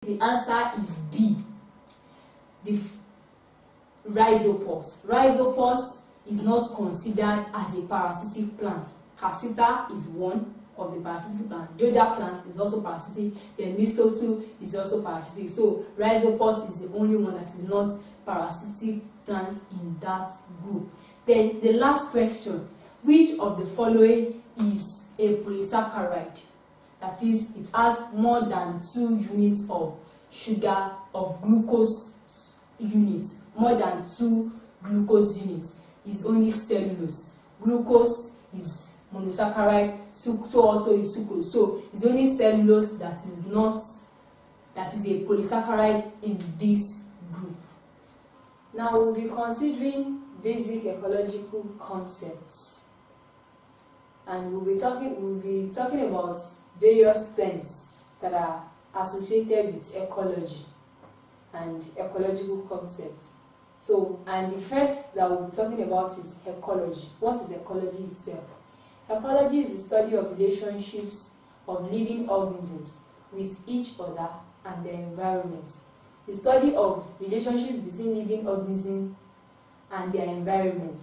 the answer is B. The rhizopus. Rhizopus is not considered as a parasitic plant. Casita is one of the parasitic plants. The other plant is also parasitic. Then mistletoe is also parasitic. So rhizopus is the only one that is not parasitic plant in that group. Then the last question: which of the following is a polysaccharide? That is, it has more than 2 units of sugar, of glucose units. More than 2 glucose units is only cellulose. Glucose is monosaccharide, so also is sucrose. So it's only cellulose that is a polysaccharide in this group. Now we'll be considering basic ecological concepts, and we'll be talking about various terms that are associated with ecology and ecological concepts. So, and the first that we'll be talking about is ecology. What is ecology itself? Ecology is the study of relationships of living organisms with each other and their environment. The study of relationships between living organisms and their environment.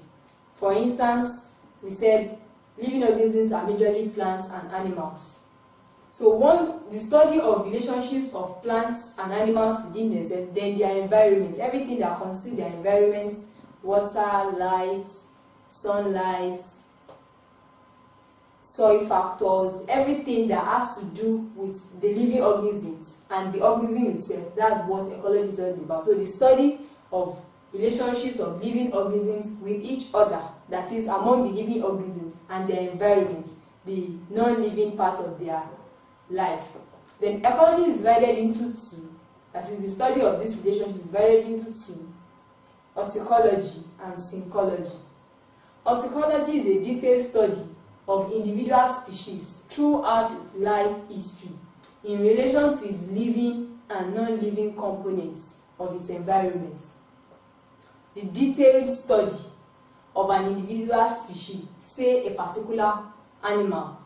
For instance, we said living organisms are majorly plants and animals. So the study of relationships of plants and animals within themselves, then their environment, everything that constitutes their environment, water, light, sunlight, soil factors, everything that has to do with the living organisms and the organism itself. That's what ecology is all about. So the study of relationships of living organisms with each other, that is among the living organisms and their environment, the non-living part of their life. Then ecology is divided into 2. That is, the study of this relationship is divided into 2: horticology and syncology. Horticology is a detailed study of individual species throughout its life history in relation to its living and non-living components of its environment. The detailed study of an individual species, say a particular animal,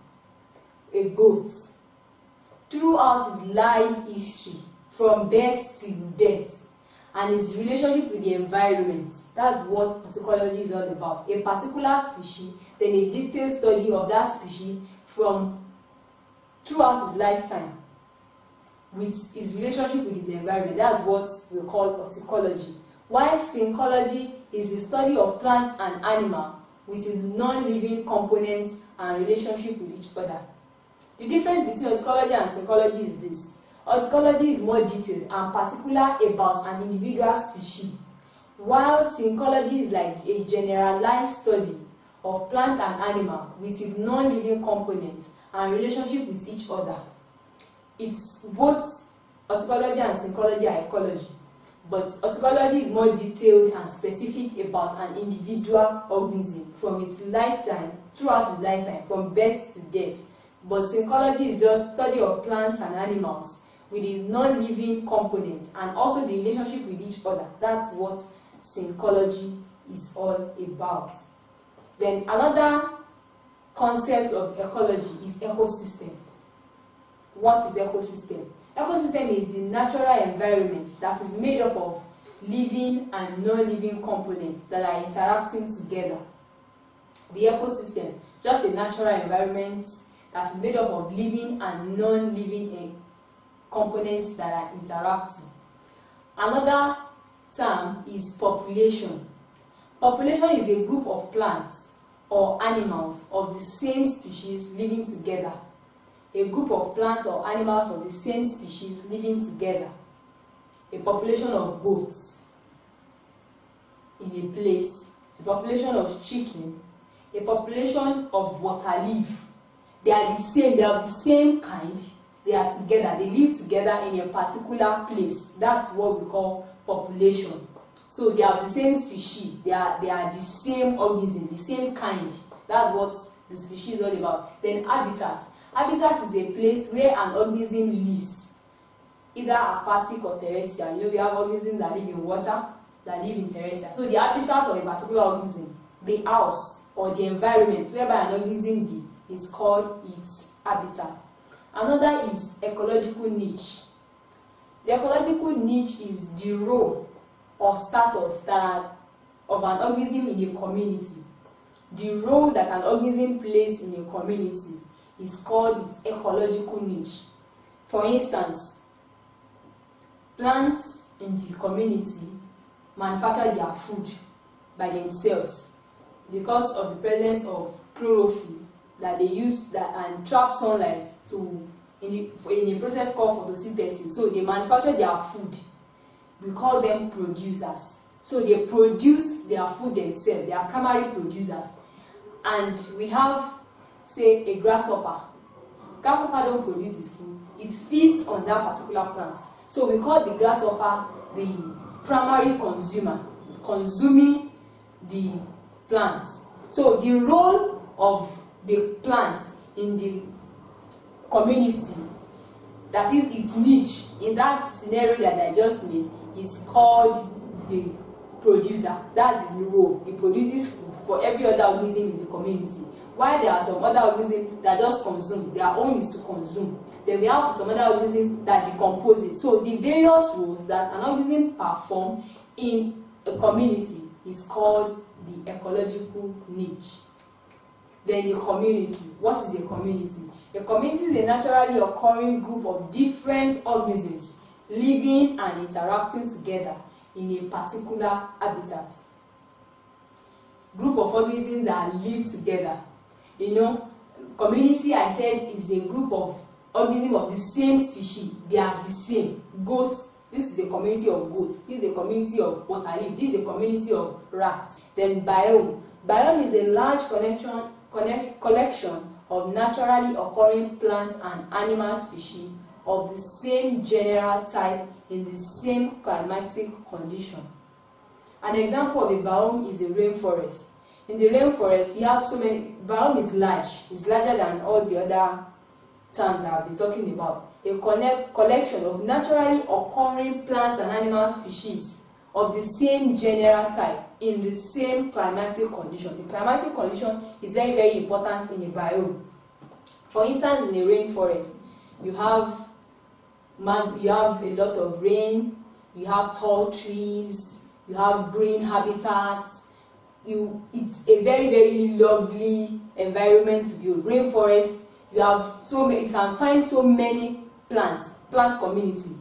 a goat, throughout its life history from birth till death, and its relationship with the environment. That's what horticology is all about. A particular species, then a detailed study of that species from throughout its lifetime with its relationship with its environment. That's what we call horticology. While syncology is the study of plants and animals with its non-living components and relationship with each other. The difference between horticology and syncology is this: horticology is more detailed and particular about an individual species, while syncology is like a generalized study of plants and animals with its non-living components and relationship with each other. It's both horticology and syncology are ecology, but horticology is more detailed and specific about an individual organism from its lifetime, throughout its lifetime, from birth to death. But syncology is just study of plants and animals with its non-living components and also the relationship with each other. That's what syncology is all about. Then another concept of ecology is ecosystem. What is ecosystem? Ecosystem is the natural environment that is made up of living and non-living components that are interacting together. The ecosystem, just a natural environment that is made up of living and non-living components that are interacting. Another term is population. Population is a group of plants or animals of the same species living together. A group of plants or animals of the same species living together. A population of goats in a place, a population of chicken, a population of water leaf. They are the same, they are the same kind, they are together, they live together in a particular place. That's what we call population. So they are the same species, they are the same organism, the same kind. That's what the species is all about. Then habitat. Habitat is a place where an organism lives, either aquatic or terrestrial. You know, we have organisms that live in water, that live in terrestrial. So the habitat of a particular organism, the house or the environment whereby an organism lives, is called its habitat. Another is ecological niche. The ecological niche is the role or status that of an organism in a community. The role that an organism plays in a community is called its ecological niche. For instance, plants in the community manufacture their food by themselves because of the presence of chlorophyll that they use and trap sunlight to in a process called photosynthesis. So they manufacture their food. We call them producers. So they produce their food themselves. They are primary producers. And we have, say, a grasshopper. Grasshopper don't produce its food. It feeds on that particular plant. So we call the grasshopper the primary consumer, consuming the plant. So the role of the plant in the community, that is its niche, in that scenario that I just made, is called the producer. That is the role. It produces food for every other organism in the community. While there are some other organisms that just consume, their own is to consume. Then we have some other organisms that decompose it. So the various roles that an organism performs in a community is called the ecological niche. Then the community. What is a community? A community is a naturally occurring group of different organisms living and interacting together in a particular habitat. Group of organisms that live together. You know, community, I said, is a group of organisms of the same species. They are the same. Goats, this is a community of goats. This is a community of waterleaf. This is a community of rats. Then biome. Biome is a large collection of naturally occurring plants and animal species of the same general type in the same climatic condition. An example of a biome is a rainforest. In the rainforest, you have so many. Biome is large. It's larger than all the other terms I've been talking about. A collection of naturally occurring plants and animal species of the same general type in the same climatic condition. The climatic condition is very, very important in a biome. For instance, in a rainforest, you have a lot of rain, you have tall trees, you have green habitats. It's a very, very lovely environment to build. Rainforest, you can find so many plant community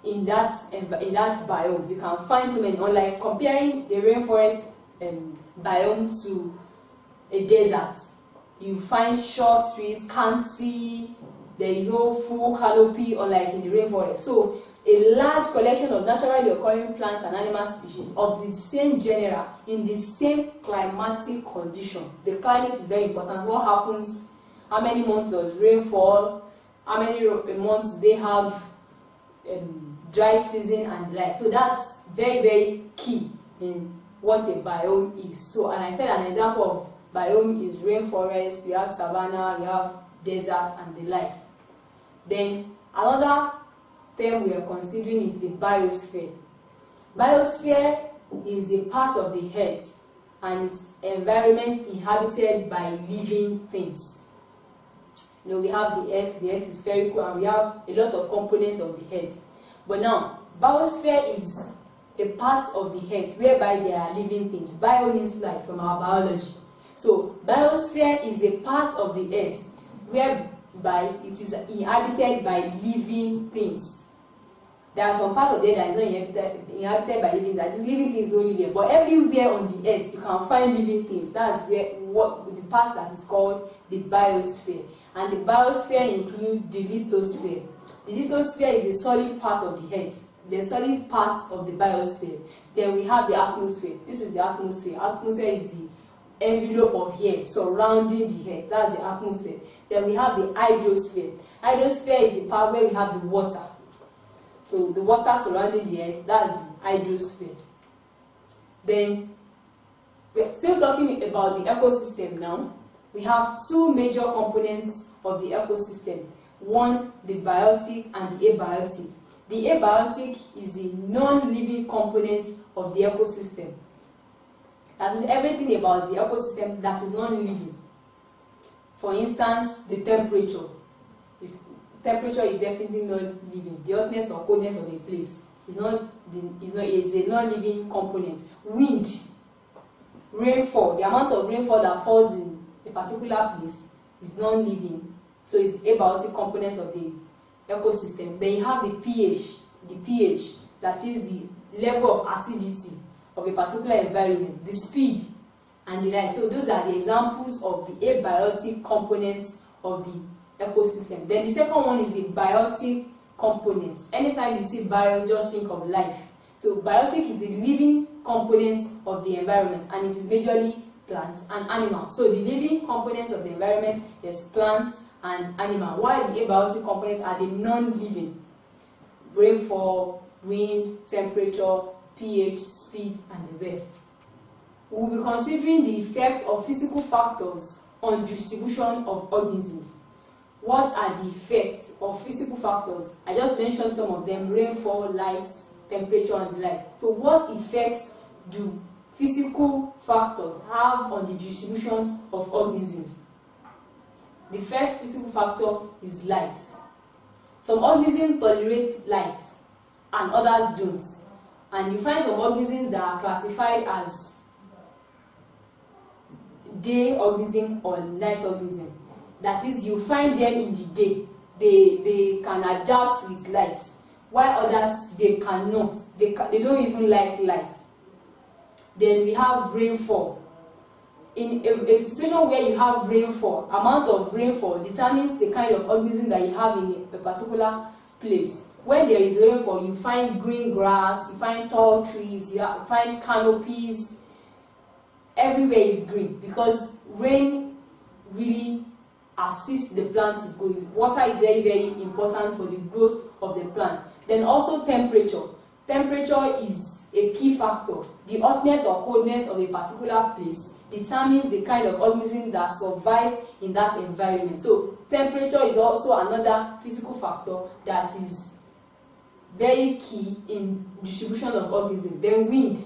in that biome. You can find so many. Unlike comparing the rainforest biome to a desert, you find short trees, scanty. There is no full canopy, unlike in the rainforest. So a large collection of naturally occurring plants and animal species of the same genera in the same climatic condition. The climate is very important. What happens? How many months does rain fall? How many months they have dry season and light? So that's very, very key in what a biome is. So, and I said an example of biome is rainforest. You have savanna, you have desert, and the like. Then another term we are considering is the biosphere. Biosphere is a part of the earth and its environment inhabited by living things. You know, we have the earth is spherical, and we have a lot of components of the earth. But now, biosphere is a part of the earth whereby there are living things. Bio means life from our biology. So, biosphere is a part of the earth whereby it is inhabited by living things. There are some parts of the earth that is not inhabited by living things. That is, living things don't live there. But everywhere on the earth, you can find living things. That's the part that is called the biosphere. And the biosphere includes the lithosphere. The lithosphere is a solid part of the earth, the solid part of the biosphere. Then we have the atmosphere. This is the atmosphere. Atmosphere is the envelope of air surrounding the earth. That's the atmosphere. Then we have the hydrosphere. Hydrosphere is the part where we have the water. So the water surrounding the earth, that's the hydrosphere. Then we're still talking about the ecosystem now. We have two major components of the ecosystem. One, the biotic and the abiotic. The abiotic is the non-living component of the ecosystem. That is everything about the ecosystem that is non-living. For instance, the temperature. temperature is definitely not living. The hotness or coldness of a place is a non-living component. Wind, rainfall, the amount of rainfall that falls in a particular place is non-living, so it's abiotic component of the ecosystem. Then you have the pH, that is the level of acidity of a particular environment, the speed, and the like. So those are the examples of the abiotic components of the ecosystem. Then the second one is the biotic components. Anytime you see bio, just think of life. So biotic is the living components of the environment, and it is majorly plants and animals. So the living components of the environment is plants and animals, while the abiotic components are the non-living: rainfall, wind, temperature, pH, speed, and the rest. We will be considering the effects of physical factors on distribution of organisms. What are the effects of physical factors? I just mentioned some of them: rainfall, light, temperature, and the like. So what effects do physical factors have on the distribution of organisms? The first physical factor is light. Some organisms tolerate light and others don't. And you find some organisms that are classified as day organism or night organism. That is, you find them in the day. They can adapt with light, while others, they cannot. They don't even like light. Then we have rainfall. In a situation where you have rainfall, amount of rainfall determines the kind of organism that you have in a particular place. When there is rainfall, you find green grass, you find tall trees, you find canopies. Everywhere is green because rain really assists the plants to grow. Water is very, very important for the growth of the plant. Then also temperature. Temperature is a key factor. The hotness or coldness of a particular place determines the kind of organisms that survive in that environment. So temperature is also another physical factor that is very key in distribution of organisms. Then wind.